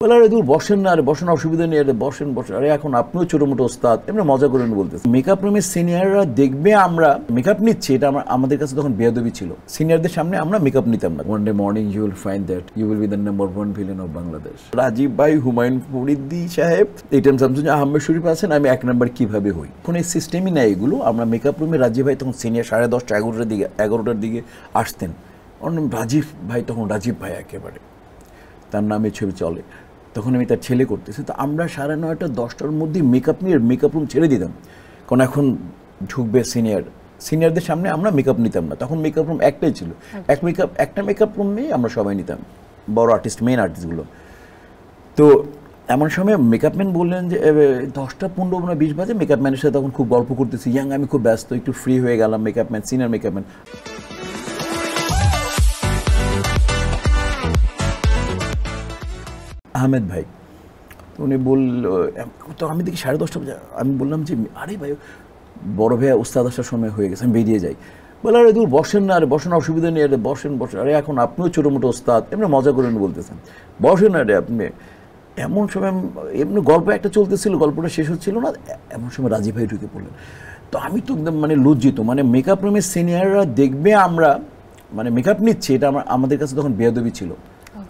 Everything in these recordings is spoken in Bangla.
বলে আরে দূর বসেন না, আরে বসেন, অসুবিধা নেই, আরে বসেন বসেন, আরে এখন আপনিও ছোটো মোটো ওস্তাদ, এমনি মজা করেন বলতেছে। মেকআপ রুমের সিনিয়ররা দেখবে আমরা মেকআপ নিচ্ছি, এটা আমাদের কাছে তখন বেয়াদবি ছিল। সিনিয়রদের সামনে আমরা মেকআপ নিতাম না। One day morning you will find that you will be the number 1 villain of Bangladesh. Rajib ভাই, হুমায়ুন ফরিদি সাহেব, এইটাম শামসুজ্জামান আহমেদ শরীফ আছেন, আমি 1 নাম্বার কিভাবে হই। এখন এই সিস্টেমই নেই এগুলো। আমরা মেকআপ রুমে রাজীব ভাই তখন সিনিয়র 10:30 11টার দিকে আসতেন। রাজীব ভাই তখন রাজীব ভাই একেবারে তার নামে ছবি চলে। তখন আমি তার ছেলে করতেছি, তো আমরা 9:30 10টার মধ্যে মেকআপ নিয়ে মেকআপ রুম ছেড়ে দিতাম, কারণ এখন ঢুকবে সিনিয়রদের সামনে আমরা মেকআপ নিতাম না। তখন মেকআপ রুম একটাই ছিল, একটা মেকআপ রুম নিয়ে আমরা সবাই নিতাম, বড় আর্টিস্ট, মেন আর্টিস্টগুলো। তো এমন সময় মেকআপম্যান বললেন যে 10টা 15 না 20 বাজে। মেকআপ ম্যানের সাথে তখন খুব গল্প করতেছি, আমি খুব ব্যস্ত, একটু ফ্রি হয়ে গেলাম। মেকআপম্যান, সিনিয়র মেকআপম্যান আহমেদ ভাই, তো উনি বলল, তো আমি দেখি 10:30 বাজে। আমি বললাম যে আরে ভাই, বড় ভাইয়া উস্তাদ আসার সময় হয়ে গেছে, আমি বেরিয়ে যাই। বলে আরে দূর বসেন না, আরে বসেন, অসুবিধা নেই, আরে বসেন বসেন, আরে এখন আপনিও ছোটো মোটো ওস্তাদ, এমনি মজা করেন বলতেছেন, বসেন আরে আপনি। এমন সময় এমনি গল্প একটা চলতেছিল, গল্পটা শেষ হচ্ছিল না, এমন সময় রাজীব ভাই ঢুকে পড়লেন। তো আমি তো একদম লজ্জিত, মেকআপ রুমের সিনিয়ররা দেখবে আমরা মেকআপ নিচ্ছি, এটা আমাদের কাছে তখন বেয়াদবি ছিল।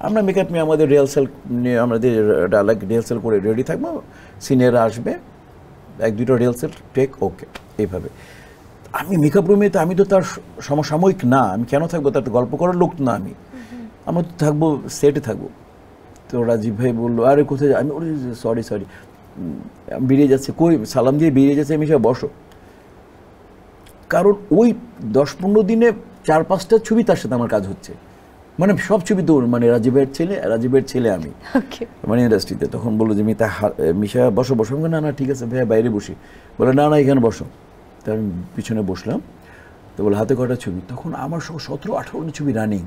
আমরা মেকআপ নিয়ে আমাদের রিহার্সাল নিয়ে আমাদের ডায়লগ রিহার্সাল করে রেডি থাকবো, সিনিয়ররা আসবে, 1-2টা রিহার্সাল টেক, ওকে, এইভাবে। আমি মেকআপ রুমে, তো আমি তো তার সমসাময়িক না, আমি কেন থাকবো, তার তো গল্প করার লোক না আমি, আমরা তো থাকবো, সেটে থাকবো। তো রাজীব ভাই বললো আরে কোথায়, আমি সরি বেরিয়ে যাচ্ছে, কই সালাম দিয়ে বেরিয়ে যাচ্ছে, আমি সব বসো। কারণ ওই 10-15 দিনে 4-5টা ছবি তার সাথে আমার কাজ হচ্ছে, সব ছবি তো রাজীবের ছেলে আমি ইন্ডাস্ট্রিতে। তখন বললো যে মিশা বসো বসো, না ঠিক আছে ভাইয়া, বাইরে বসি। বলে না এখানে বসো। তো আমি পিছনে বসলাম। তো বলে হাতে কটা ছবি, তখন আমার 17-18টা ছবি রানিং।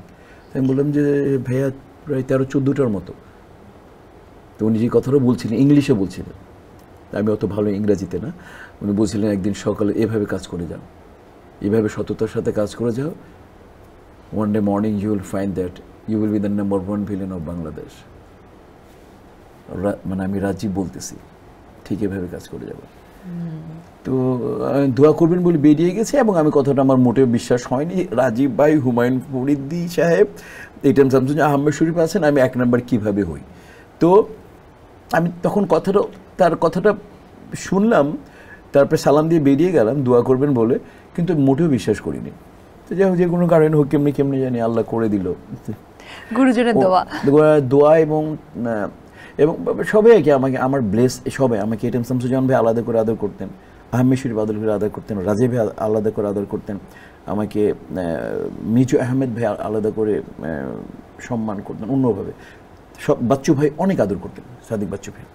আমি বললাম যে ভাইয়া প্রায় 13-14টার মতো। তো উনি যে কথাটা বলছিলেন, ইংলিশে বলছিলেন, আমি অত ভালো ইংরাজিতে না। উনি বলছিলেন একদিন সকালে এভাবে কাজ করে যাও, এভাবে সততার সাথে কাজ করে যাও, one day morning you will find that you will be the number 1 villain of Bangladesh. আমি রাজীব বলতেছি, ঠিক এভাবে কাজ করে যাব। তো দোয়া করবেন বলে বেরিয়ে গেছে, এবং আমি কথাটা আমার মোটেও বিশ্বাস হয়নি। রাজীব ভাই, হুমায়ুন ফরিদি সাহেব, এইটাম শামসুজ্জামান আহমেদ শরীফ আছেন, আমি 1 নাম্বার কিভাবে হই। তো আমি তখন তার কথাটা শুনলাম, তারপরে সালাম দিয়ে বেরিয়ে গেলাম দোয়া করবেন বলে, কিন্তু মোটেও বিশ্বাস করিনি। তো যাই হোক, যে কোনো কারণে হোক, কেমনি জানি আল্লাহ করে দিল, গুরুজনের দোয়া এবং সবাই আর কি আমার ব্লেস, সবাই আমাকে এইটাম শামসুজ্জামান ভাই আলাদা করে আদর করতেন, আহমেদ শরীফ আদর করে আদর করতেন, রাজীব ভাই আলাদা করে আদর করতেন, আমাকে মিজু আহমেদ ভাই আলাদা করে সম্মান করতেন অন্যভাবে, বাচ্চু ভাই অনেক আদর করতেন, সাদিক বাচ্চু ভাই।